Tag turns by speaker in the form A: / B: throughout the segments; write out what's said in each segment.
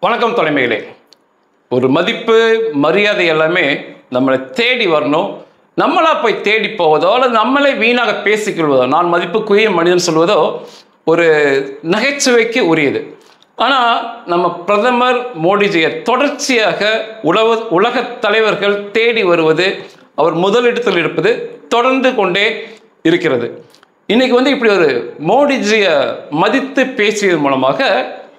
A: வணக்கம் தலைமைகளே. ஒரு மதிப்பு மரியாதை எல்லாமே நம்மளை தேடி வரணும். நம்மளா போய் தேடி போவதோ அல்லது நம்மளே வீணாக பேசிக்கொள்வதோ, நான் மதிப்புக்குரிய மனிதன் சொல்வதோ ஒரு நகைச்சுவைக்கு உரியது. ஆனால் நம்ம பிரதமர் மோடிஜியை தொடர்ச்சியாக உலக தலைவர்கள் தேடி வருவது, அவர் முதலிடத்தில் இருப்பது தொடர்ந்து கொண்டே இருக்கிறது. இன்னைக்கு இப்படி ஒரு மோடிஜியை மதித்து பேசியதன் மூலமாக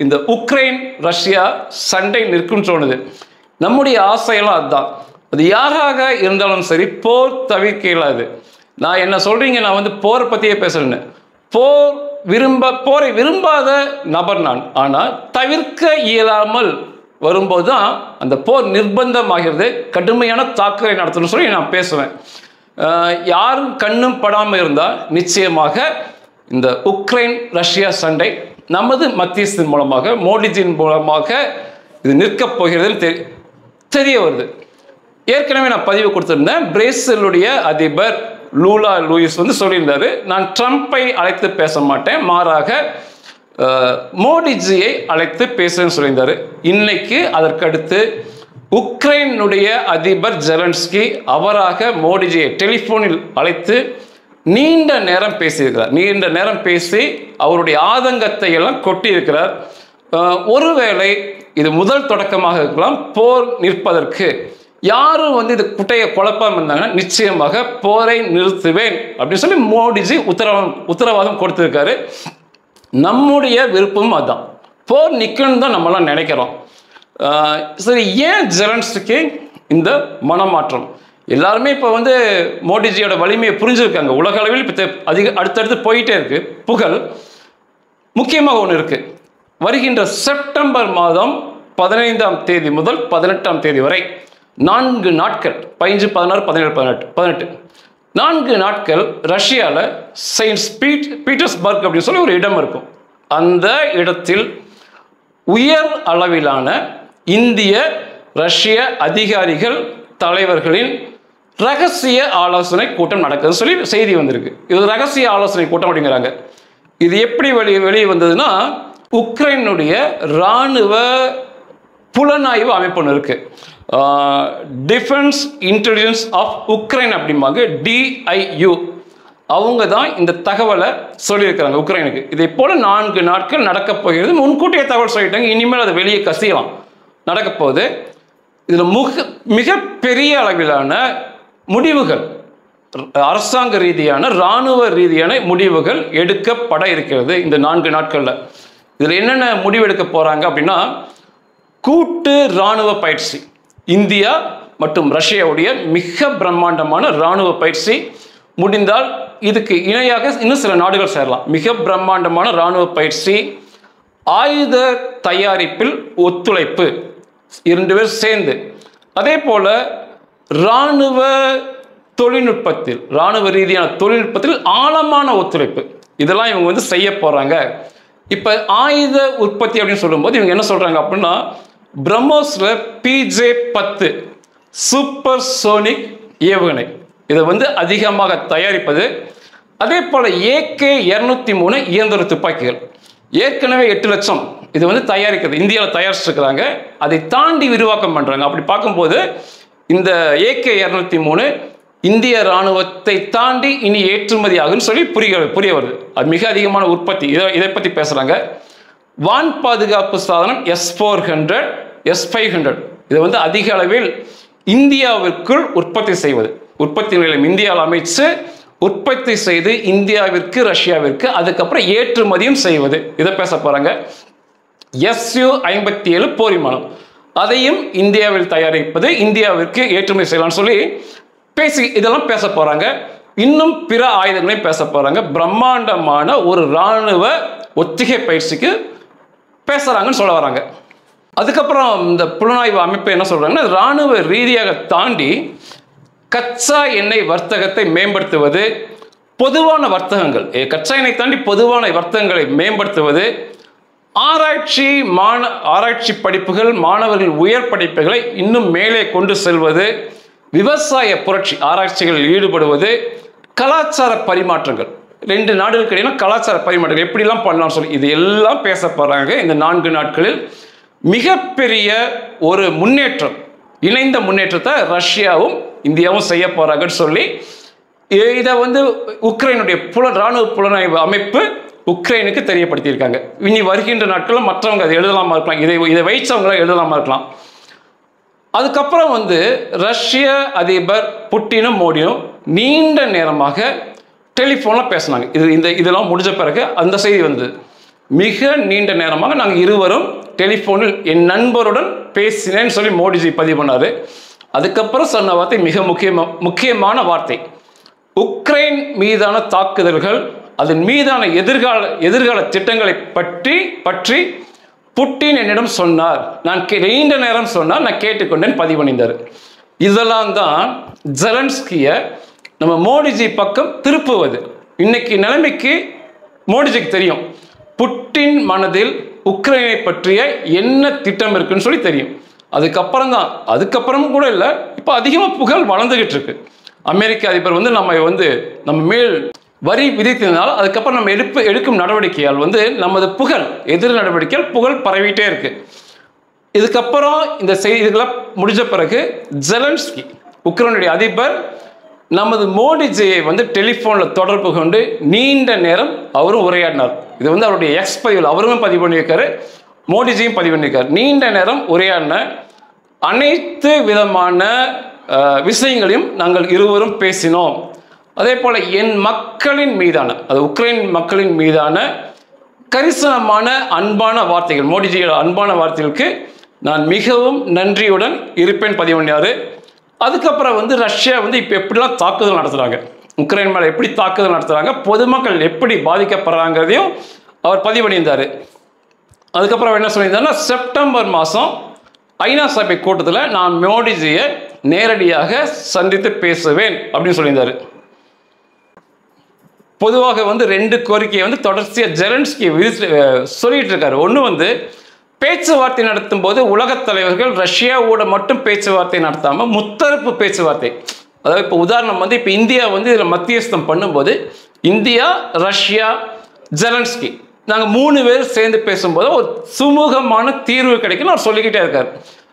A: இந்த உக்ரைன் ரஷ்யா சண்டை நிற்கும் தோணுது. நம்முடைய ஆசையெல்லாம் அதுதான். அது யாராக இருந்தாலும் சரி, போர் தவிர்க்க இயலாது. நான் என்ன சொல்றீங்க, நான் போரை பற்றியே பேசுறேன்னு. போரை விரும்பாத நபர் நான். ஆனால் தவிர்க்க இயலாமல் வரும்போது தான் அந்த போர் நிர்பந்தமாகிறது. கடுமையான தாக்குதலை நடத்தணும்னு சொல்லி நான் பேசுவேன். யாரும் கண்ணும் படாமல் இருந்தால் நிச்சயமாக இந்த உக்ரைன் ரஷ்யா சண்டை நமது மத்தியஸ்தின் மூலமாக, மோடிஜியின் மூலமாக இது நிற்கப் போகிறதுன்னு தெரிய வருது. ஏற்கனவே நான் பதிவு கொடுத்திருந்தேன். பிரேசிலுடைய அதிபர் லூலா லூயிஸ் சொல்லியிருந்தாரு, நான் ட்ரம்ப்பை அழைத்து பேச மாட்டேன், மாறாக மோடிஜியை அழைத்து பேசுன்னு சொல்லியிருந்தாரு. இன்னைக்கு அதற்கடுத்து உக்ரைனுடைய அதிபர் ஜெலன்ஸ்கி அவராக மோடிஜியை டெலிஃபோனில் அழைத்து நீண்ட நேரம் பேசியிருக்கிறார். நீண்ட நேரம் பேசி அவருடைய ஆதங்கத்தை எல்லாம் கொட்டியிருக்கிறார். ஒருவேளை இது முதல் தொடக்கமாக இருக்கலாம் போர் நிற்பதற்கு. யாரும் இது குட்டையை குழப்பாம இருந்தாங்கன்னா நிச்சயமாக போரை நிறுத்துவேன் அப்படின்னு சொல்லி மோடிஜி உத்தரவாதம் கொடுத்திருக்காரு. நம்முடைய விருப்பம் அதுதான். போர் நிற்கணும் தான் நம்மளாம் நினைக்கிறோம். சரி, ஏன் ஜெலன்ஸ்கிக்கு இந்த மனமாற்றம்? எல்லாருமே இப்போ மோடிஜியோட வலிமையை புரிஞ்சிருக்காங்க. உலக அளவில் இப்போ அடுத்தடுத்து போயிட்டே இருக்கு புகழ். முக்கியமாக ஒன்று இருக்கு. வருகின்ற செப்டம்பர் மாதம் 15ஆம் தேதி முதல் 18ஆம் தேதி வரை 4 நாட்கள், 15, 16, 17, 18 4 நாட்கள் ரஷ்யாவில் செயின்ட் பீட்டர்ஸ்பர்க் அப்படின்னு சொல்லி ஒரு இடம் இருக்கும். அந்த இடத்தில் உயர் அளவிலான இந்திய ரஷ்ய அதிகாரிகள் தலைவர்களின் ரகசிய ஆலோசனை கூட்டம் நடக்குதுன்னு சொல்லி செய்தி வந்திருக்கு. இது ரகசிய ஆலோசனை கூட்டம் அப்படிங்கிறாங்க. இது எப்படி வெளியே வந்ததுன்னா, உக்ரைனுடைய இராணுவ புலனாய்வு அமைப்பு ஒன்று இருக்கு, டிஃபென்ஸ் இன்டெலிஜென்ஸ் ஆஃப் உக்ரைன் அப்படிம்பாங்க, DIU. அவங்க தான் இந்த தகவலை சொல்லியிருக்கிறாங்க உக்ரைனுக்கு. இதை போல 4 நாட்கள் நடக்கப் போகிறது. முன்கூட்டியே தகவல் சொல்லிட்டாங்க. இனிமேல் அதை வெளியே கசியலாம். நடக்க போகுது. இதில் மிக பெரிய அளவிலான முடிவுகள், அரசாங்க ரீதியான இராணுவ ரீதியான முடிவுகள் எடுக்கப்பட இருக்கிறது இந்த 4 நாட்களில். இதில் என்னென்ன முடிவு எடுக்க போகிறாங்க அப்படின்னா, கூட்டு இராணுவ பயிற்சி. இந்தியா மற்றும் ரஷ்யாவுடைய மிக பிரம்மாண்டமான இராணுவ பயிற்சி. முடிந்தால் இதுக்கு இணையாக இன்னும் சில நாடுகள் சேரலாம். மிக பிரம்மாண்டமான இராணுவ பயிற்சி. ஆயுத தயாரிப்பில் ஒத்துழைப்பு, 2 பேர் சேர்ந்து. அதே போல இராணுவ தொழில்நுட்பத்தில், இராணுவ ரீதியான தொழில்நுட்பத்தில் ஆழமான ஒத்துழைப்பு. இதெல்லாம் இவங்க செய்ய போறாங்க. இப்ப ஆயுத உற்பத்தி அப்படின்னு சொல்லும்போது இவங்க என்ன சொல்றாங்க அப்படின்னா, பிரம்மோஸ்ல PJ-10 சூப்பர் சோனிக் ஏவுகணை இதை அதிகமாக தயாரிப்பது. அதே போல AK-203 இயந்திர துப்பாக்கிகள் ஏற்கனவே 8 லட்சம் இது தயாரிக்கிறது, இந்தியாவில் தயாரிச்சிருக்கிறாங்க. அதை தாண்டி விரிவாக்கம் பண்றாங்க. அப்படி பார்க்கும்போது இந்த AK-203 இந்திய இராணுவத்தை தாண்டி இனி ஏற்றுமதி ஆகுன்னு சொல்லி புரிய வருது. அது மிக அதிகமான உற்பத்தி. இதை பற்றி பேசுறாங்க. வான் பாதுகாப்பு சாதனம் S-400, S-500 இதை அதிக அளவில் இந்தியாவிற்குள் உற்பத்தி செய்வது. உற்பத்தி நிலையம் இந்தியாவில் அமைச்சு உற்பத்தி செய்து இந்தியாவிற்கு, ரஷ்யாவிற்கு, அதுக்கப்புறம் ஏற்றுமதியும் செய்வது. இதை பேச போறாங்க. Su-57 போர் விமானம், அதையும் இந்தியாவில் தயாரிப்பது, இந்தியாவிற்கு ஏற்றுமதி செய்யலாம்னு சொல்லி இதெல்லாம் பேச போறாங்க. இன்னும் பிற ஆயுதங்களையும் பேச போறாங்க. பிரம்மாண்டமான ஒரு இராணுவ ஒத்திகை பயிற்சிக்கு பேசுறாங்கன்னு சொல்ல வராங்க. அதுக்கப்புறம் இந்த புலனாய்வு அமைப்பு என்ன சொல்றாங்கன்னா, இராணுவ ரீதியாக தாண்டி கச்சா எண்ணெய் வர்த்தகத்தை மேம்படுத்துவது, பொதுவான வர்த்தகங்கள், கச்சா எண்ணெய் தாண்டி பொதுவான வர்த்தகங்களை மேம்படுத்துவது, ஆராய்ச்சி படிப்புகள், மாணவர்கள் உயர் படிப்புகளை இன்னும் மேலே கொண்டு செல்வது, விவசாய புரட்சி ஆராய்ச்சிகளில் ஈடுபடுவது, கலாச்சார பரிமாற்றங்கள், 2 நாடுகளுக்கு இடையில கலாச்சார பரிமாற்றங்கள் எப்படிலாம் பண்ணலாம்னு சொல்லி இது எல்லாம் பேச போறாங்க இந்த 4 நாட்களில். மிகப்பெரிய ஒரு முன்னேற்றம், இணைந்த முன்னேற்றத்தை ரஷ்யாவும் இந்தியாவும் செய்ய போறாங்கன்னு சொல்லி இதை வந்து உக்ரைனுடைய இராணுவ புலனாய்வு அமைப்பு உக்ரைனுக்கு தெரியப்படுத்தியிருக்காங்க. இனி வருகின்ற நாட்களில் மற்றவங்க அதை எழுதலாமா இருக்கலாம், இதை வைச்சவங்கள எழுதலாமா இருக்கலாம். அதுக்கப்புறம் வந்து ரஷ்ய அதிபர் புட்டினும் மோடியும் நீண்ட நேரமாக டெலிஃபோனில் பேசினாங்க. இதெல்லாம் முடிஞ்ச பிறகு அந்த செய்தி வந்து மிக நீண்ட நேரமாக நாங்கள் இருவரும் டெலிஃபோனில் என் நண்பருடன் பேசினேன்னு சொல்லி மோடிஜி பதிவு பண்ணார். அதுக்கப்புறம் சொன்ன வார்த்தை மிக முக்கியமான வார்த்தை, உக்ரைன் மீதான தாக்குதல்கள், அதன் மீதான எதிர்கால திட்டங்களை பற்றி புட்டின் என்னிடம் சொன்னார், நான் நீண்ட நேரம் சொன்னார், நான் கேட்டுக்கொண்டேன் பதிவு பண்ணியிருந்தார். இதெல்லாம் தான் ஜெலன்ஸ்கியை நம்ம மோடிஜி பக்கம் திருப்புவது. இன்னைக்கு நிலைமைக்கு மோடிஜிக்கு தெரியும் புட்டின் மனதில் உக்ரைனை பற்றிய என்ன திட்டம் இருக்குன்னு சொல்லி தெரியும். அதுக்கப்புறம் கூட இல்லை, இப்போ அதிகமாக புகழ் வளர்ந்துகிட்டு இருக்கு. அமெரிக்க அதிபர் வந்து நம்ம மேல் வரி விதித்ததுனால அதுக்கப்புறம் நம்ம எடுக்கும் நடவடிக்கையால் வந்து நமது எதிர் நடவடிக்கையால் புகழ் பரவிட்டே இருக்கு. இதுக்கப்புறம் இந்த செய்திகளை முடிஞ்ச பிறகு ஜெலன்ஸ்கி உக்ரைனுடைய அதிபர் நமது மோடிஜியை வந்து டெலிஃபோனில் தொடர்பு கொண்டு நீண்ட நேரம் அவரும் உரையாடினார். இது வந்து அவருடைய எக்ஸ் பதிவில் அவரும் பதிவு பண்ணியிருக்காரு, மோடிஜியும் பதிவு பண்ணியிருக்காரு. நீண்ட நேரம் உரையாடின அனைத்து விதமான விஷயங்களையும் நாங்கள் இருவரும் பேசினோம். அதே போல என் மக்களின் மீதான, அது உக்ரைன் மக்களின் மீதான கரிசனமான அன்பான வார்த்தைகள், மோடிஜியோட அன்பான வார்த்தைகளுக்கு நான் மிகவும் நன்றியுடன் இருப்பேன் பதிவு பண்ணினார். அதுக்கப்புறம் வந்து ரஷ்யா வந்து இப்போ எப்படிலாம் தாக்குதல் நடத்துகிறாங்க, உக்ரைன் மேலே எப்படி தாக்குதல் நடத்துகிறாங்க, பொதுமக்கள் எப்படி பாதிக்கப்படுறாங்கிறதையும் அவர் பதிவு பண்ணியிருந்தார். அதுக்கப்புறம் என்ன சொல்லியிருந்தாருன்னா, செப்டம்பர் மாதம் ஐநா சபை கூட்டத்தில் நான் மோடிஜியை நேரடியாக சந்தித்து பேசுவேன் அப்படின்னு சொல்லியிருந்தார். பொதுவாக வந்து 2 கோரிக்கையை வந்து தொடர்ச்சியாக ஜெலன்ஸ்கி சொல்லிட்டு இருக்காரு. ஒன்று வந்து பேச்சுவார்த்தை நடத்தும் போது உலகத் தலைவர்கள் ரஷ்யாவோட மட்டும் பேச்சுவார்த்தை நடத்தாமல் முத்தரப்பு பேச்சுவார்த்தை, அதாவது இப்போ உதாரணம் வந்து இப்போ இந்தியா வந்து இதில் மத்தியஸ்தம் பண்ணும்போது இந்தியா, ரஷ்யா, ஜெலன்ஸ்கி நாங்கள் 3 பேர் சேர்ந்து பேசும்போது ஒரு சுமூகமான தீர்வு கிடைக்குன்னு அவர் சொல்லிக்கிட்டே இருக்கார்.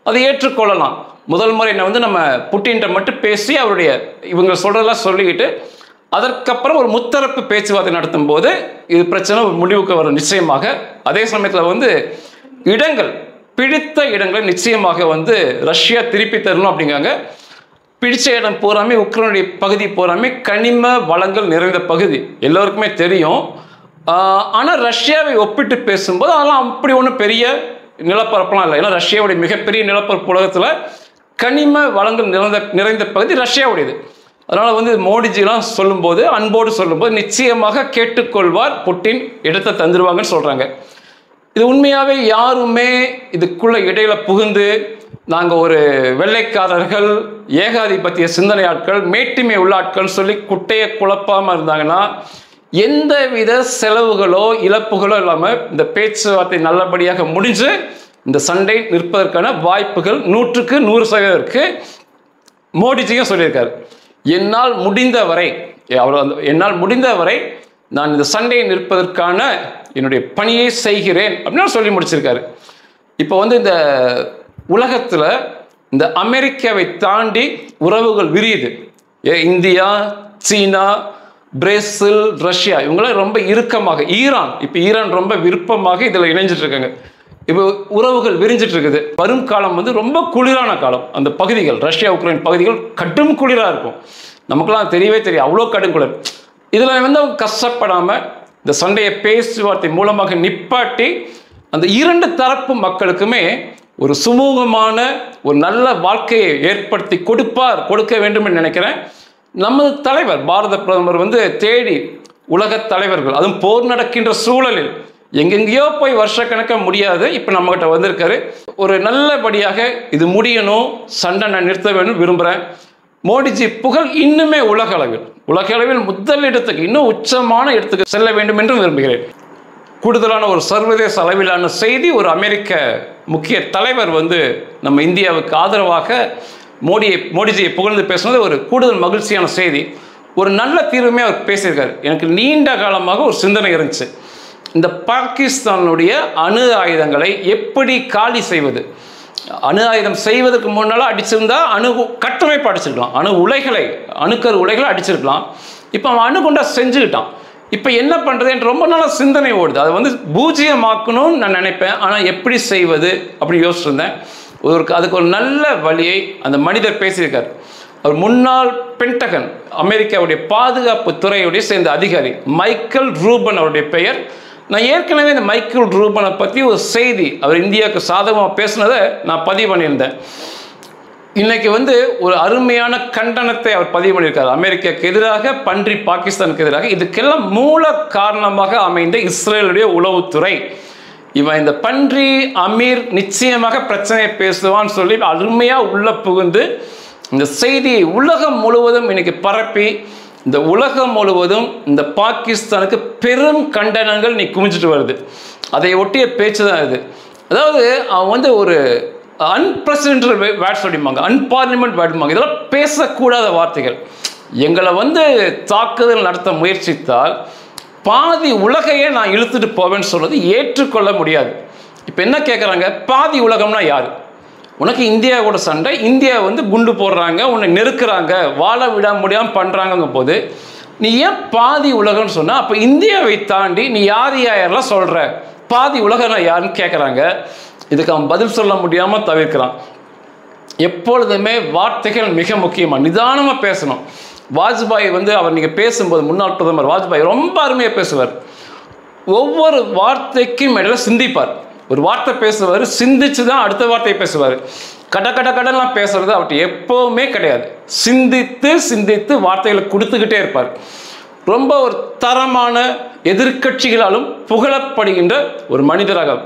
A: அதை ஏற்றுக்கொள்ளலாம். முதல் முறை என்ன வந்து நம்ம புட்டின்கிட்ட மட்டும் பேசி அவருடைய இவங்க சொல்கிறதெல்லாம் சொல்லிக்கிட்டு அதற்கப்புறம் ஒரு முத்தரப்பு பேச்சுவார்த்தை நடத்தும் போது இது பிரச்சனை ஒரு முடிவுக்கு வரும் நிச்சயமாக. அதே சமயத்தில் வந்து பிடித்த இடங்களை நிச்சயமாக வந்து ரஷ்யா திருப்பி தரணும் அப்படிங்காங்க. பிடிச்ச இடம் பூராமே உக்ரைனுடைய பகுதி பூராமே கனிம வளங்கள் நிறைந்த பகுதி எல்லோருக்குமே தெரியும். ஆனால் ரஷ்யாவை ஒப்பிட்டு பேசும்போது அதெல்லாம் அப்படி ஒன்றும் பெரிய நிலப்பரப்புலாம் இல்லை. ஏன்னா ரஷ்யாவுடைய மிகப்பெரிய நிலப்பரப்பு உலகத்தில் கனிம வளங்கள் நிறைந்த பகுதி ரஷ்யாவுடையது. அதனால் வந்து மோடிஜிலாம் சொல்லும்போது, அன்போடு சொல்லும்போது நிச்சயமாக கேட்டுக்கொள்வார், புட்டின் இடத்தை தந்துடுவாங்கன்னு சொல்கிறாங்க. இது உண்மையாகவே யாருமே இதுக்குள்ளே இடையில புகுந்து நாங்கள் ஒரு வெள்ளைக்காரர்கள், ஏகாதிபத்திய சிந்தனை ஆட்கள், மேட்டுமை உள்ள ஆட்கள் சொல்லி குட்டையை குழப்பாமல் இருந்தாங்கன்னா எந்தவித செலவுகளோ இழப்புகளோ இல்லாமல் இந்த பேச்சுவார்த்தை நல்லபடியாக முடிஞ்சு இந்த சண்டை நிற்பதற்கான வாய்ப்புகள் 100க்கு 100% இருக்கு. மோடிஜியும் சொல்லியிருக்காரு, என்னால் முடிந்தவரை நான் இந்த சண்டையை நிற்பதற்கான என்னுடைய பணியை செய்கிறேன் அப்படின்னு சொல்லி முடிச்சிருக்காரு. இப்போ வந்து இந்த உலகத்தில் இந்த அமெரிக்காவை தாண்டி உறவுகள் விரியுது. இந்தியா, சீனா, பிரேசில், ரஷ்யா இவங்களாம் ரொம்ப இறுக்கமாக, ஈரான் ரொம்ப விருப்பமாக இதில் இணைஞ்சிட்டு இருக்காங்க. இப்போ உறவுகள் விரிஞ்சிட்டு இருக்குது. வரும் காலம் வந்து ரொம்ப குளிரான காலம். அந்த பகுதிகள், ரஷ்யா உக்ரைன் பகுதிகள் கடும் குளிராக இருக்கும். நமக்குலாம் தெரியவே தெரியும், அவ்வளோ கடும் குளிர். இதில் வந்து அவங்க கஷ்டப்படாமல் இந்த சண்டையை பேச்சுவார்த்தை மூலமாக நிப்பாட்டி அந்த 2 தரப்பு மக்களுக்குமே ஒரு சுமூகமான ஒரு நல்ல வாழ்க்கையை ஏற்படுத்தி கொடுக்க வேண்டும் என்று நினைக்கிறேன். நமது தலைவர் பாரத பிரதமர் வந்து தேடி உலகத் தலைவர்கள், அதுவும் போர் நடக்கின்ற சூழலில் எங்கெங்கேயோ போய் வருஷக்கணக்காக முடியாது, இப்போ நம்மகிட்ட வந்திருக்காரு. ஒரு நல்லபடியாக இது முடியணும், சண்டை நான் நிறுத்த வேண்டும் விரும்புகிறேன். மோடிஜி புகழ் இன்னுமே உலக அளவில் முதல் இடத்துக்கு, இன்னும் உச்சமான இடத்துக்கு செல்ல வேண்டும் என்று விரும்புகிறேன். கூடுதலான ஒரு சர்வதேச அளவிலான செய்தி, ஒரு அமெரிக்க முக்கிய தலைவர் வந்து நம்ம இந்தியாவுக்கு ஆதரவாக மோடிஜியை புகழ்ந்து பேசுனது ஒரு கூடுதல் மகிழ்ச்சியான செய்தி. ஒரு நல்ல தீர்வுமே அவர் பேசியிருக்காரு. எனக்கு நீண்ட காலமாக ஒரு சிந்தனை இருந்துச்சு, இந்த பாகிஸ்தானுடைய அணு ஆயுதங்களை எப்படி காலி செய்வது. அணு ஆயுதம் செய்வதற்கு முன்னால் அடிச்சிருந்தா அணு கட்டமைப்பு அடிச்சிருக்கலாம், அணு உலைகளை அணுக்கரு உலைகளை அடிச்சிருக்கலாம். இப்போ அவன் அணுகுண்டா செஞ்சுக்கிட்டான். இப்போ என்ன பண்ணுறது என்று ரொம்ப நாளாக சிந்தனை ஓடுது. அதை வந்து பூஜ்ஜியமாக்கணும்னு நான் நினைப்பேன். ஆனால் எப்படி செய்வது அப்படி யோசிச்சுருந்தேன். அதுக்கு ஒரு நல்ல வழியை அந்த மனிதர் பேசியிருக்கார். அவர் முன்னாள் பென்டகன் அமெரிக்காவுடைய பாதுகாப்பு துறையுடைய சேர்ந்த அதிகாரி மைக்கேல் ரூபன் அவருடைய பெயர். நான் ஏற்கனவே இந்த மைக்கேல் ரூபனை பற்றி ஒரு செய்தி, அவர் இந்தியாவுக்கு சாதகமாக பேசினதை நான் பதிவு பண்ணியிருந்தேன். இன்னைக்கு வந்து ஒரு அருமையான கண்டனத்தை அவர் பதிவு பண்ணியிருக்கார். அமெரிக்காவுக்கு எதிராக, பன்றி பாகிஸ்தானுக்கு எதிராக. இதுக்கெல்லாம் மூல காரணமாக அமைந்த இஸ்ரேலுடைய உளவுத்துறை. இவன் இந்த பன்றி அமீர் நிச்சயமாக பிரச்சனையை பேசுவான்னு சொல்லி அருமையாக உள்ள புகுந்து இந்த செய்தியை உலகம் முழுவதும் இன்னைக்கு பரப்பி, இந்த உலகம் முழுவதும் இந்த பாகிஸ்தானுக்கு பெரும் கண்டனங்கள் நீ குமிஞ்சிட்டு வருது. அதை ஒட்டிய பேச்சு தான் இது. அதாவது அவன் வந்து ஒரு அன்பிரசிடென்டல் வேர்ட்ஸ் அப்படிம்பாங்க, அன்பார்லிமெண்ட் வேர்டுமாங்க. இதெல்லாம் பேசக்கூடாத வார்த்தைகள். எங்களை வந்து தாக்குதல் நடத்த முயற்சித்தால் பாதி உலகையே நான் இழுத்துட்டு போவேன்னு சொல்றது ஏற்றுக்கொள்ள முடியாது. இப்போ என்ன கேட்குறாங்க, பாதி உலகம்னா யார்? உனக்கு இந்தியாவோட சண்டை, இந்தியா வந்து குண்டு போடுறாங்க, உன்னை நெருக்கிறாங்க, வாழ விட முடியாமல் பண்ணுறாங்கங்கும் போது நீ ஏன் பாதி உலகம்னு சொன்னால், அப்போ இந்தியாவை தாண்டி நீ யாரெல்லாம் சொல்கிற? பாதி உலகம்னா யாருன்னு கேட்குறாங்க. இதுக்கு அவன் பதில் சொல்ல முடியாமல் தவிர்க்கிறான். எப்பொழுதுமே வார்த்தைகள் மிக முக்கியமாக நிதானமாக பேசணும். வாஜ்பாய் வந்து அவர் நீங்கள் பேசும்போது, முன்னாள் பிரதமர் வாஜ்பாய் ரொம்ப அருமையாக பேசுவார். ஒவ்வொரு வார்த்தைக்கும் இடையில சிந்திப்பார். ஒரு வார்த்தை பேசுவார், சிந்திச்சு தான் அடுத்த வார்த்தையை பேசுவார். கடலாம் பேசுறது அவர்கிட்ட எப்போவுமே கிடையாது. சிந்தித்து சிந்தித்து வார்த்தைகளை கொடுத்துக்கிட்டே இருப்பார். ரொம்ப ஒரு தரமான, எதிர்க்கட்சிகளாலும் புகழப்படுகின்ற ஒரு மனிதராக,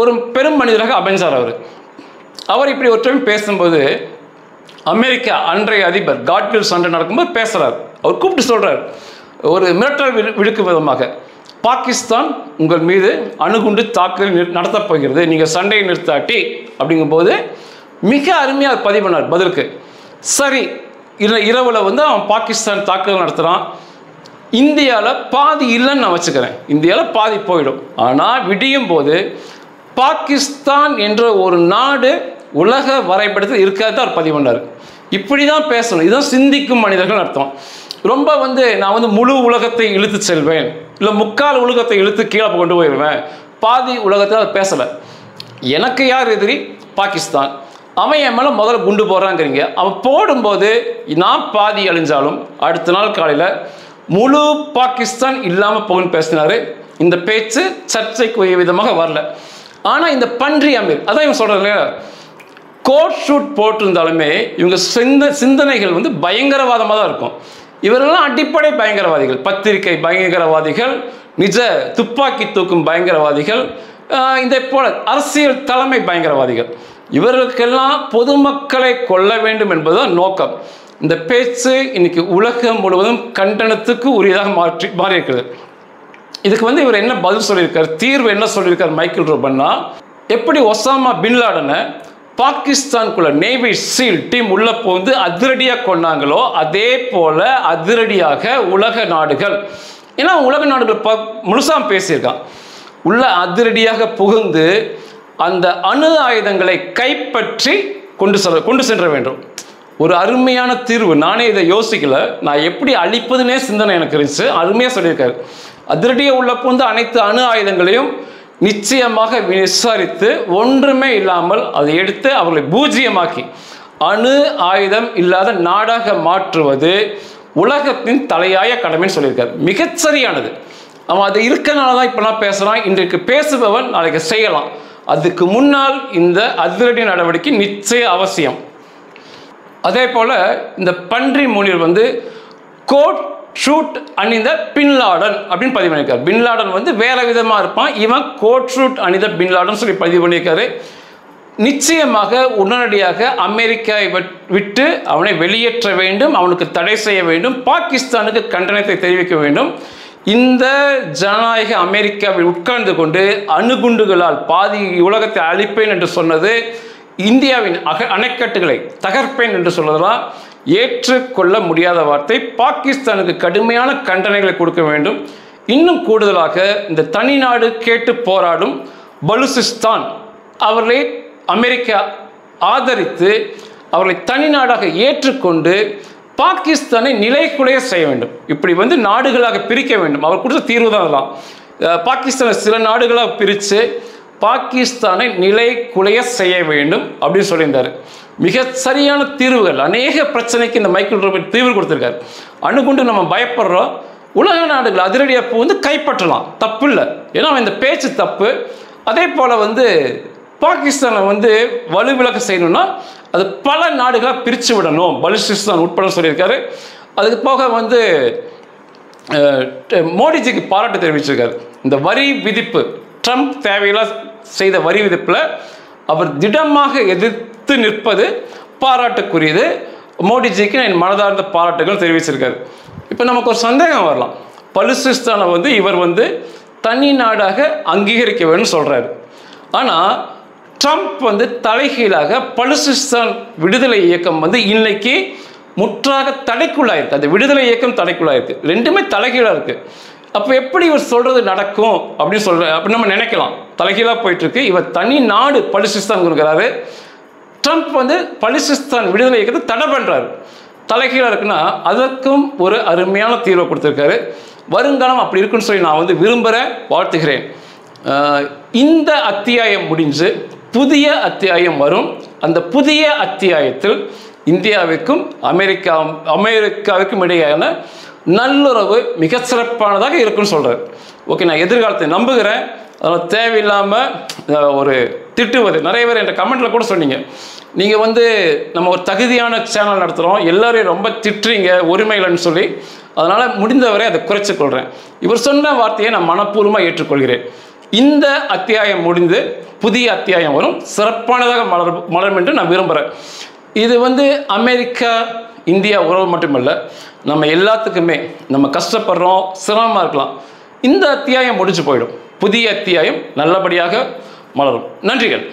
A: ஒரு பெரும் மனிதராக அமைஞ்சார் அவர். இப்படி ஒரு டைம் பேசும்போது அமெரிக்கா அன்றைய அதிபர் காட்வில் சண்டை நடக்கும்போது பேசுகிறார். அவர் கூப்பிட்டு சொல்கிறார், ஒரு மிரட்டல் விடுக்கும் விதமாக, பாகிஸ்தான் உங்கள் மீது அணுகுண்டு தாக்குதல் நடத்தப் போகிறது, நீங்கள் சண்டையை நிறுத்தாட்டி அப்படிங்கும்போது மிக அருமையாக பதிவு பண்ணார் பதிலுக்கு. சரி, இரவில் வந்து அவன் பாகிஸ்தான் தாக்குதல் நடத்துகிறான். இந்தியாவில் பாதி இல்லைன்னு நான் வச்சுக்கிறேன், இந்தியாவில் பாதி போயிடும். ஆனால் விடியும் போது பாகிஸ்தான் என்ற ஒரு நாடு உலக வரைபடத்தில் இருக்காது அவர் பதிவு பண்ணார். இப்படி தான் பேசணும். இதுதான் சிந்திக்கும் மனிதர்கள் அர்த்தம். ரொம்ப வந்து நான் வந்து முழு உலகத்தை இழுத்து செல்வேன், இல்லை முக்கால் உலகத்தை இழுத்து கீழே கொண்டு போயிடுவேன், பாதி உலகத்தை அதை பேசலை. எனக்கு யார் எதிரி? பாகிஸ்தான். அவன் என் மேலே முதல்ல குண்டு போடுறாங்கிறீங்க. அவன் போடும்போது நான் பாதி அழிஞ்சாலும் அடுத்த நாள் காலையில் முழு பாகிஸ்தான் இல்லாமல் போகுன்னு பேசினார். இந்த பேச்சு சர்ச்சைக்குரிய விதமாக வரல. ஆனால் இந்த பன்றி அமீர், அதான் இவங்க சொல்கிறது இல்லையா, கோட் ஷூட் போட்டிருந்தாலுமே இவங்க சிந்தனைகள் வந்து பயங்கரவாதமாக தான் இருக்கும். இவரெல்லாம் அடிப்படை பயங்கரவாதிகள், பத்திரிகை பயங்கரவாதிகள், நிஜ துப்பாக்கி தூக்கும் பயங்கரவாதிகள், இந்த போல அரசியல் தலைமை பயங்கரவாதிகள். இவர்களுக்கெல்லாம் பொதுமக்களை கொல்ல வேண்டும் என்பதுதான் நோக்கம். இந்த பேச்சு இன்னைக்கு உலகம் முழுவதும் கண்டனத்துக்கு உரியதாக மாறி இருக்கிறது. இதுக்கு வந்து இவர் என்ன பதில் சொல்லியிருக்கார், தீர்வு என்ன சொல்லியிருக்கார் மைக்கேல் ரூபன்னா, எப்படி ஒசாமா பின்லாடனை பாகிஸ்தானுக்குள்ள நேவி சீல் டீம் உள்ள போந்து அதிரடியாக கொண்டாங்களோ அதே போல அதிரடியாக உலக நாடுகள், ஏன்னா உலக நாடுகள் முழுசாக பேசியிருக்கான், உள்ள அதிரடியாக புகுந்து அந்த அணு ஆயுதங்களை கைப்பற்றி கொண்டு சென்ற வேண்டும். ஒரு அருமையான தீர்வு. நானே இதை யோசிக்கல, நான் எப்படி அழிப்பதுனே சிந்தனை எனக்கு இருந்துச்சு. அருமையாக சொல்லியிருக்காரு. அதிரடியாக உள்ள போந்து அனைத்து அணு ஆயுதங்களையும் நிச்சயமாக விசாரித்து ஒன்றுமே இல்லாமல் அதை எடுத்து அவர்களை பூஜ்ஜியமாக்கி அணு ஆயுதம் இல்லாத நாடாக மாற்றுவது உலகத்தின் தலையாய கடமைன்னு சொல்லியிருக்காரு. மிகச்சரியானது. அவன் அது இருக்கனால தான் இப்பெல்லாம் பேசுகிறான். இன்றைக்கு பேசுபவன் நாளைக்கு செய்யலாம். அதுக்கு முன்னால் இந்த அதிரடி நடவடிக்கை நிச்சய அவசியம். அதே போல் இந்த பன்றி முனிவர் வந்து கோட் ஷூட் அணிந்த பின்லாடன் அப்படின்னு பதிவு பண்ணியிருக்காரு. பின்லாடன் வந்து வேற விதமாக இருப்பான், இவன் கோட் ஷூட் அணிந்த பின்லாடன் சொல்லி பதிவு பண்ணியிருக்காரு. நிச்சயமாக உடனடியாக அமெரிக்காவை விட்டு அவனை வெளியேற்ற வேண்டும், அவனுக்கு தடை செய்ய வேண்டும், பாகிஸ்தானுக்கு கண்டனத்தை தெரிவிக்க வேண்டும். இந்த ஜனநாயக அமெரிக்காவில் உட்கார்ந்து கொண்டு அணுகுண்டுகளால் பாதி உலகத்தை அழிப்பேன் என்று சொன்னது, இந்தியாவின் அணைக்கட்டுகளை தகர்ப்பேன் என்று சொல்வதெல்லாம் ஏற்றுக்கொள்ள முடியாத வார்த்தை. பாகிஸ்தானுக்கு கடுமையான கண்டனைகளை கொடுக்க வேண்டும். இன்னும் கூடுதலாக இந்த தனிநாடு கேட்டு போராடும் பலுசிஸ்தான் அவர்களை அமெரிக்கா ஆதரித்து அவர்களை தனிநாடாக ஏற்றுக்கொண்டு பாகிஸ்தானை நிலைக்குலைய செய்ய வேண்டும். இப்படி வந்து நாடுகளாக பிரிக்க வேண்டும். அவர் கொடுத்த தீர்வு தான் அதெல்லாம். பாகிஸ்தானை சில நாடுகளாக பிரித்து பாகிஸ்தானை நிலைக்குலைய செய்ய வேண்டும் அப்படின்னு சொல்லியிருந்தார். மிக சரியான தீர்வுகள், அநேக பிரச்சனைக்கு இந்த மைக்கேல் ரூபின் தீர்வு கொடுத்துருக்காரு. அணுகுண்டு நம்ம பயப்படுறோம், உலக நாடுகள் அதிரடியாக வந்து கைப்பற்றலாம், தப்பு இல்லை. ஏன்னா இந்த பேச்சு தப்பு. அதே போல் வந்து பாகிஸ்தானை வந்து வலுவிலக்கு செய்யணும்னா அது பல நாடுகளாக பிரித்து விடணும், பலுசிஸ்தான் உட்பட சொல்லியிருக்காரு. அதுக்கு போக வந்து மோடிஜிக்கு பாராட்டு தெரிவிச்சிருக்காரு. இந்த வரி விதிப்பு, ட்ரம்ப் தேவையில்லாம் செய்த வரி விதிப்பில் அவர் திடமாக எதிர்த்து நிற்பது பாராட்டுக்குரியது. மோடிஜிக்கு என் மனதார்ந்த பாராட்டுகள் தெரிவிச்சிருக்காரு. இப்போ நமக்கு ஒரு சந்தேகம் வரலாம், பலுசிஸ்தானை வந்து இவர் வந்து தனி நாடாக அங்கீகரிக்க வேணும்னு சொல்கிறாரு. ஆனால் ட்ரம்ப் வந்து தலைகீழாக பலுசிஸ்தான் விடுதலை இயக்கம் வந்து இன்னைக்கு முற்றாக தடைக்குள்ளாயிருக்கு. அந்த விடுதலை இயக்கம் தடைக்குள்ளாயிருக்கு, ரெண்டுமே தலைகீழாக இருக்குது. அப்போ எப்படி இவர் சொல்கிறது நடக்கும் அப்படின்னு நம்ம நினைக்கலாம். தலைகீழாக போயிட்டுருக்கு. இவர் தனி நாடு பலுசிஸ்தான் கொடுக்குறாரு. ட்ரம்ப் வந்து பலுசிஸ்தான் விடுதலை இயக்கத்தை தடை பண்ணுறாரு. தலைகீழாக இருக்குன்னா அதற்கும் ஒரு அருமையான தீர்வை கொடுத்துருக்காரு. வருங்காலம் அப்படி இருக்குன்னு சொல்லி நான் வந்து விரும்புகிறேன், வாழ்த்துகிறேன். இந்த அத்தியாயம் முடிஞ்சு புதிய அத்தியாயம் வரும். அந்த புதிய அத்தியாயத்தில் இந்தியாவுக்கும் அமெரிக்காவுக்கும் இடையேயான நல்லுறவு மிக சிறப்பானதாக இருக்குன்னு சொல்கிறார். ஓகே, நான் எதிர்காலத்தை நம்புகிறேன். அதனால் தேவையில்லாமல் ஒரு திட்டுவது, நிறைய பேர் என்ற கமெண்ட்டில் கூட சொன்னீங்க, நீங்கள் வந்து நம்ம ஒரு தகுதியான சேனல் நடத்துகிறோம், எல்லோரையும் ரொம்ப திட்டுறீங்க உரிமைகள்னு சொல்லி. அதனால் முடிந்தவரை அதை குறைச்சிக்கொள்கிறேன். இவர் சொன்ன வார்த்தையை நான் மனப்பூர்வமாக ஏற்றுக்கொள்கிறேன். இந்த அத்தியாயம் முடிந்து புதிய அத்தியாயம் வரும், சிறப்பானதாக மலரும் என்று நான் விரும்புகிறேன். இது வந்து அமெரிக்கா இந்தியா உறவு மட்டுமல்ல, நம்ம எல்லாத்துக்குமே நம்ம கஷ்டப்படுறோம், சிரமமாக இருக்கலாம். இந்த அத்தியாயம் முடிஞ்சு போயிடும், புதிய அத்தியாயம் நல்லபடியாக மலரும். நன்றிகள்.